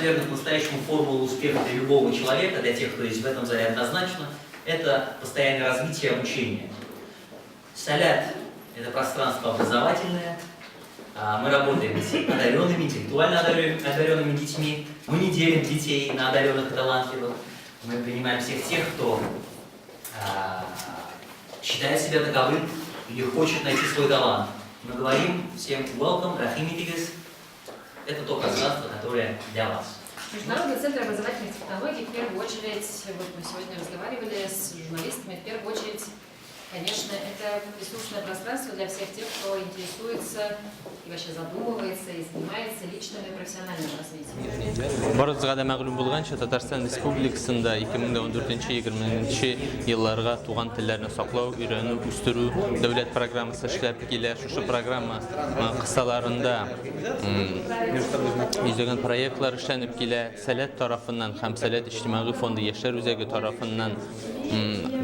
наверное, по-настоящему формула успеха для любого человека, для тех, кто есть в этом зале однозначно, это постоянное развитие и обучение. Салят – это пространство образовательное. Мы работаем с одаренными, интеллектуально одаренными детьми. Мы не делим детей на одаренных и талантливых. Мы принимаем всех тех, кто считает себя таковым или хочет найти свой талант. Мы говорим всем welcome, рахимитигес. Это то пространство, которое для вас. Международный центр образовательных технологий, в первую очередь, вот мы сегодня разговаривали с журналистами, в первую очередь, конечно, это ресурсное пространство для всех тех, кто интересуется и вообще задумывается и занимается личным и профессиональным развитием. Барызга да мәгълүм булганча, Татарстан Республикасында 2014-2020 елларга туган телләрне саклау, өйрәнү, үстерү дәүләт программасы эшләп килә. Шушы программа кысаларында йөзләгән проектлар эшләнеп килә. Сәләт тарафыннан һәм Сәләт иҗтимагый фонды яшьләр үзәге тарафыннан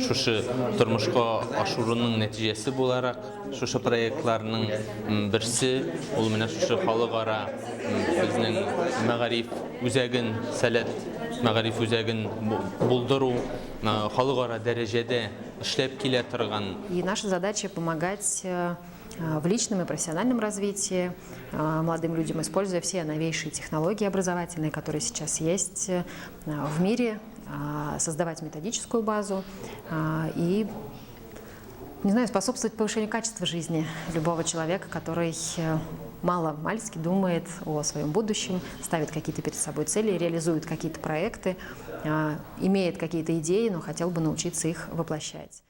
шушы тормышка ашыруның нәтиҗәсе буларак, шушы проектларның берсе ул менә шушы халыкара безнең мәгариф үзәген, Сәләт мәгариф үзәген булдыру, халыкара дәрәҗәдә эшләп килә торган. И наша задача помогать в личном и профессиональном развитии молодым людям, используя все новейшие технологии образовательные, которые сейчас есть в мире, создавать методическую базу и, не знаю, способствовать повышению качества жизни любого человека, который мало-мальски думает о своем будущем, ставит какие-то перед собой цели, реализует какие-то проекты, имеет какие-то идеи, но хотел бы научиться их воплощать.